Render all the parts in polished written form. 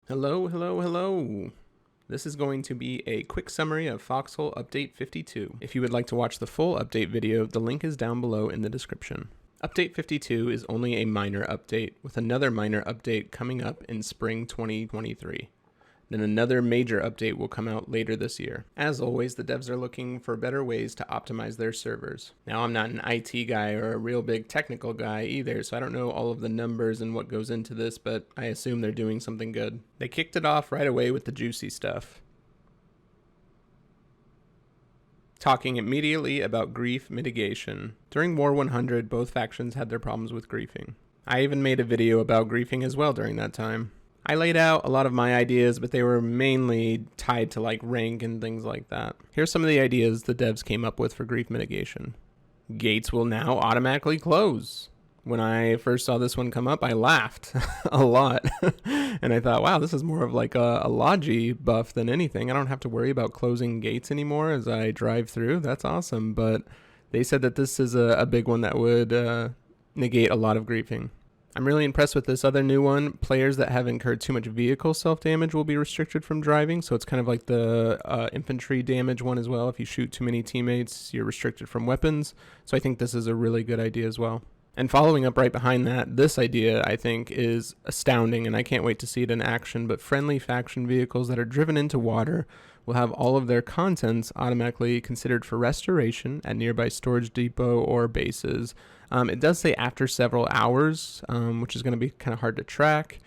Hello. This is going to be a quick summary of Foxhole Update 52. If you would like to watch the full update video, the link is down below in the description. Update 52 is only a minor update, with another minor update coming up in spring 2023. Then another major update will come out later this year. As always, the devs are looking for better ways to optimize their servers. Now, I'm not an IT guy or a real big technical guy either, so I don't know all of the numbers and what goes into this, but I assume they're doing something good. They kicked it off right away with the juicy stuff, talking immediately about grief mitigation. During War 100, both factions had their problems with griefing. I even made a video about griefing as well during that time. I laid out a lot of my ideas, but they were mainly tied to like rank and things like that. Here's some of the ideas the devs came up with for grief mitigation. Gates will now automatically close. When I first saw this one come up, I laughed a lot. And I thought, wow, this is more of like a Logi buff than anything. I don't have to worry about closing gates anymore as I drive through. That's awesome. But they said that this is a big one that would negate a lot of griefing. I'm really impressed with this other new one. Players that have incurred too much vehicle self-damage will be restricted from driving. So it's kind of like the infantry damage one as well. If you shoot too many teammates, you're restricted from weapons. So I think this is a really good idea as well. And following up right behind that, this idea I think is astounding, and I can't wait to see it in action. But friendly faction vehicles that are driven into water will have all of their contents automatically considered for restoration at nearby storage depot or bases. It does say after several hours, which is going to be kind of hard to track,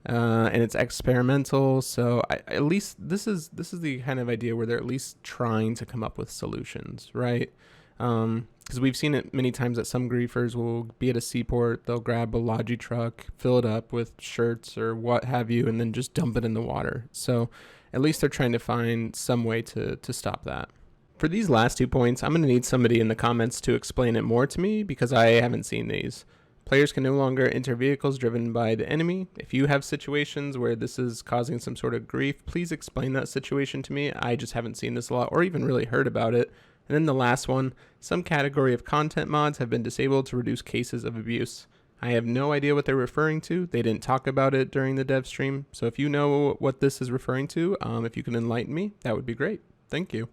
and it's experimental. So at least this is the kind of idea where they're at least trying to come up with solutions, right? Because we've seen it many times that some griefers will be at a seaport, they'll grab a Logi truck, fill it up with shirts or what have you, and then just dump it in the water. So at least they're trying to find some way to stop that. For these last 2 points, I'm going to need somebody in the comments to explain it more to me because I haven't seen these. Players can no longer enter vehicles driven by the enemy. If you have situations where this is causing some sort of grief, please explain that situation to me. I just haven't seen this a lot or even really heard about it. And then the last one, some category of content mods have been disabled to reduce cases of abuse. I have no idea what they're referring to. They didn't talk about it during the dev stream. So if you know what this is referring to, if you can enlighten me, that would be great. Thank you.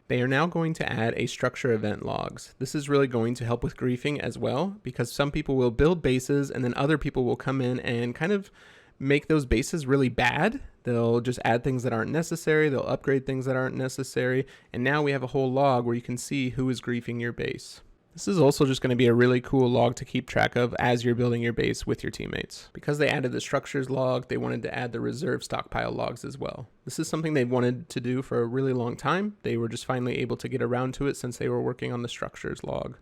They are now going to add a structure event logs. This is really going to help with griefing as well, because some people will build bases and then other people will come in and kind of make those bases really bad. They'll just add things that aren't necessary. They'll upgrade things that aren't necessary. And now we have a whole log where you can see who is griefing your base. This is also just going to be a really cool log to keep track of as you're building your base with your teammates. Because they added the structures log, they wanted to add the reserve stockpile logs as well. This is something they wanted to do for a really long time. They were just finally able to get around to it since they were working on the structures log.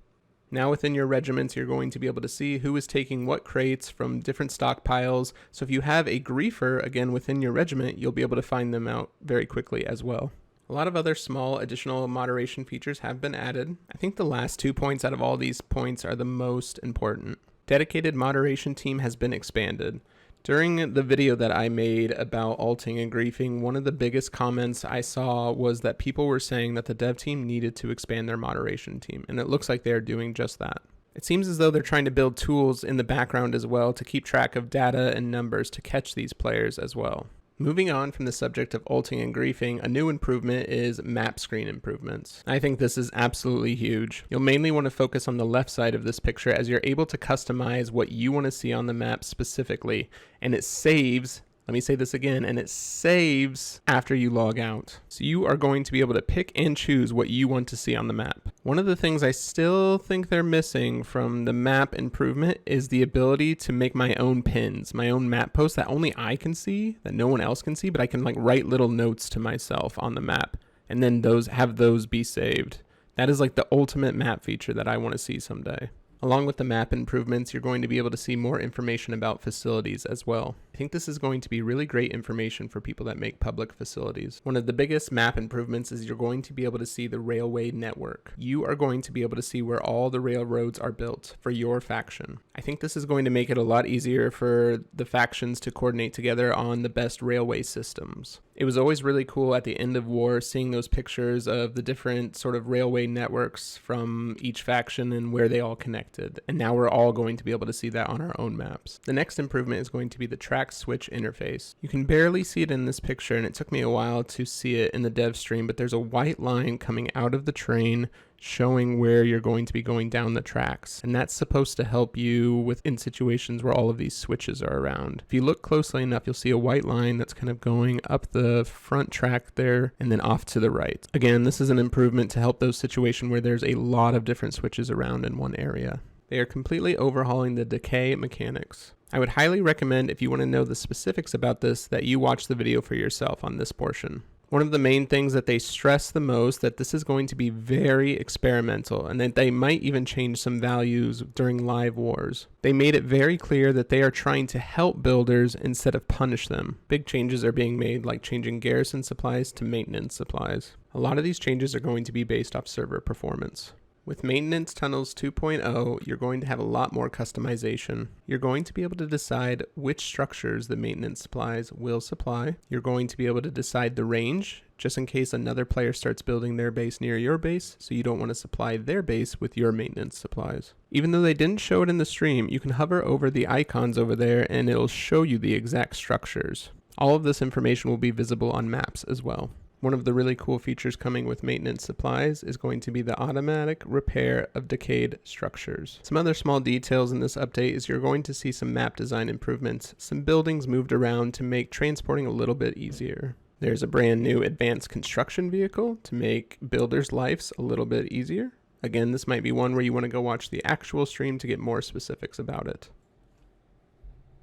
Now within your regiments, you're going to be able to see who is taking what crates from different stockpiles. So if you have a griefer, again, within your regiment, you'll be able to find them out very quickly as well. A lot of other small additional moderation features have been added. I think the last 2 points out of all these points are the most important. Dedicated moderation team has been expanded. During the video that I made about alting and griefing, one of the biggest comments I saw was that people were saying that the dev team needed to expand their moderation team, and it looks like they're doing just that. It seems as though they're trying to build tools in the background as well to keep track of data and numbers to catch these players as well. Moving on from the subject of alting and griefing, a new improvement is map screen improvements. I think this is absolutely huge. You'll mainly want to focus on the left side of this picture as you're able to customize what you want to see on the map specifically, and it saves. Let me say this again, and it saves after you log out. So you are going to be able to pick and choose what you want to see on the map. One of the things I still think they're missing from the map improvement is the ability to make my own pins, my own map posts that only I can see, that no one else can see, but I can like write little notes to myself on the map and then have those be saved. That is like the ultimate map feature that I want to see someday. Along with the map improvements, you're going to be able to see more information about facilities as well. I think this is going to be really great information for people that make public facilities. One of the biggest map improvements is you're going to be able to see the railway network. You are going to be able to see where all the railroads are built for your faction. I think this is going to make it a lot easier for the factions to coordinate together on the best railway systems. It was always really cool at the end of war seeing those pictures of the different sort of railway networks from each faction and where they all connected. And now we're all going to be able to see that on our own maps. The next improvement is going to be the track switch interface. You can barely see it in this picture, and it took me a while to see it in the dev stream, but there's a white line coming out of the train showing where you're going to be going down the tracks. And that's supposed to help you in situations where all of these switches are around. If you look closely enough, you'll see a white line that's kind of going up the front track there and then off to the right. Again, this is an improvement to help those situations where there's a lot of different switches around in one area. They are completely overhauling the decay mechanics. I would highly recommend, if you want to know the specifics about this, that you watch the video for yourself on this portion. One of the main things that they stress the most, that this is going to be very experimental and that they might even change some values during live wars. They made it very clear that they are trying to help builders instead of punish them. Big changes are being made, like changing garrison supplies to maintenance supplies. A lot of these changes are going to be based off server performance. With Maintenance Tunnels 2.0, you're going to have a lot more customization. You're going to be able to decide which structures the maintenance supplies will supply. You're going to be able to decide the range, just in case another player starts building their base near your base, so you don't want to supply their base with your maintenance supplies. Even though they didn't show it in the stream, you can hover over the icons over there and it'll show you the exact structures. All of this information will be visible on maps as well. One of the really cool features coming with maintenance supplies is going to be the automatic repair of decayed structures. Some other small details in this update is you're going to see some map design improvements, some buildings moved around to make transporting a little bit easier. There's a brand new advanced construction vehicle to make builders' lives a little bit easier. Again, this might be one where you want to go watch the actual stream to get more specifics about it.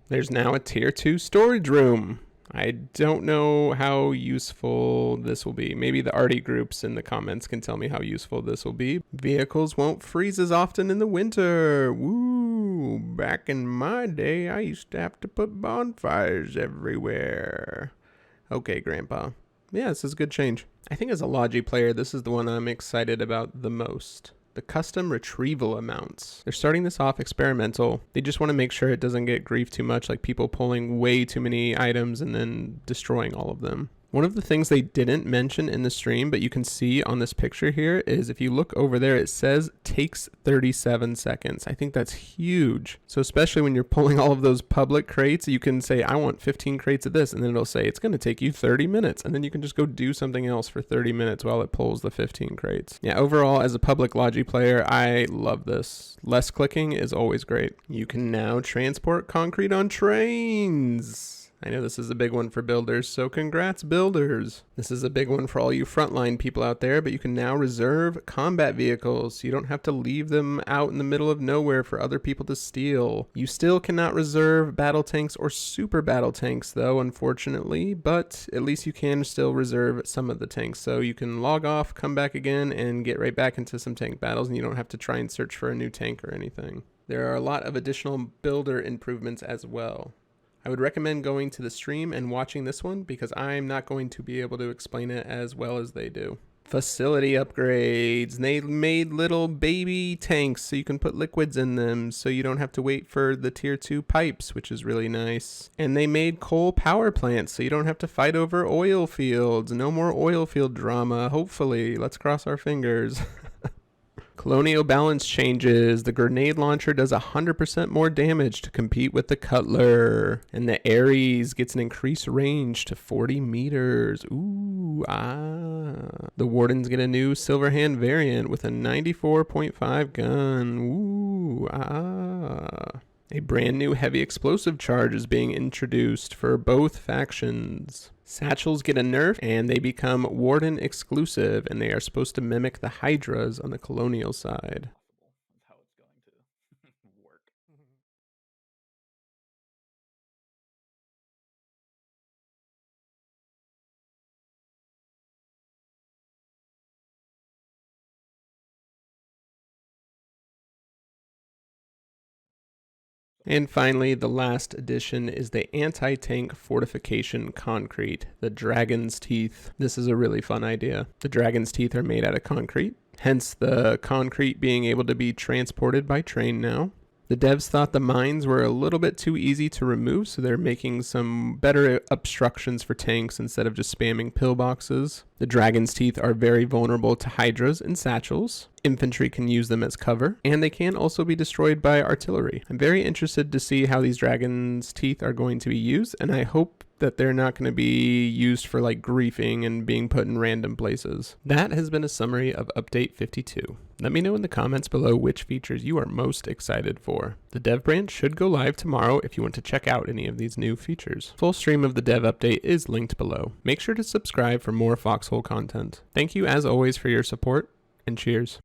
There's now a tier 2 storage room. I don't know how useful this will be. Maybe the arty groups in the comments can tell me how useful this will be. Vehicles won't freeze as often in the winter. Woo! Back in my day, I used to have to put bonfires everywhere. Okay, Grandpa. Yeah, this is a good change. I think as a Logi player, this is the one I'm excited about the most. The custom retrieval amounts. They're starting this off experimental. They just want to make sure it doesn't get grief too much, like people pulling way too many items and then destroying all of them. One of the things they didn't mention in the stream, but you can see on this picture here, is if you look over there, it says takes 37 seconds. I think that's huge. So especially when you're pulling all of those public crates, you can say, I want 15 crates of this, and then it'll say it's going to take you 30 minutes. And then you can just go do something else for 30 minutes while it pulls the 15 crates. Yeah, overall, as a public Logi player, I love this. Less clicking is always great. You can now transport concrete on trains. I know this is a big one for builders, so congrats builders. This is a big one for all you frontline people out there, but you can now reserve combat vehicles, so you don't have to leave them out in the middle of nowhere for other people to steal. You still cannot reserve battle tanks or super battle tanks though, unfortunately, but at least you can still reserve some of the tanks, so you can log off, come back again, and get right back into some tank battles, and you don't have to try and search for a new tank or anything. There are a lot of additional builder improvements as well. I would recommend going to the stream and watching this one because I'm not going to be able to explain it as well as they do. Facility upgrades. They made little baby tanks so you can put liquids in them so you don't have to wait for the tier 2 pipes, which is really nice. And they made coal power plants so you don't have to fight over oil fields. No more oil field drama, hopefully. Let's cross our fingers. Colonial balance changes. The grenade launcher does 100% more damage to compete with the Cutler. And the Ares gets an increased range to 40 meters. Ooh, The Wardens get a new Silverhand variant with a 94.5 gun. Ooh, A brand new heavy explosive charge is being introduced for both factions. Satchels get a nerf and they become Warden exclusive, and they are supposed to mimic the Hydras on the Colonial side. How it's going to work. And finally, the last addition is the anti-tank fortification concrete, the Dragon's Teeth. This is a really fun idea. The Dragon's Teeth are made out of concrete, hence the concrete being able to be transported by train now. The devs thought the mines were a little bit too easy to remove, so they're making some better obstructions for tanks instead of just spamming pillboxes. The dragon's teeth are very vulnerable to hydras and satchels. Infantry can use them as cover, and they can also be destroyed by artillery. I'm very interested to see how these dragon's teeth are going to be used, and I hope that they're not going to be used for like griefing and being put in random places. That has been a summary of Update 52. Let me know in the comments below which features you are most excited for. The dev branch should go live tomorrow if you want to check out any of these new features. Full stream of the dev update is linked below. Make sure to subscribe for more Foxhole content. Thank you as always for your support, and cheers.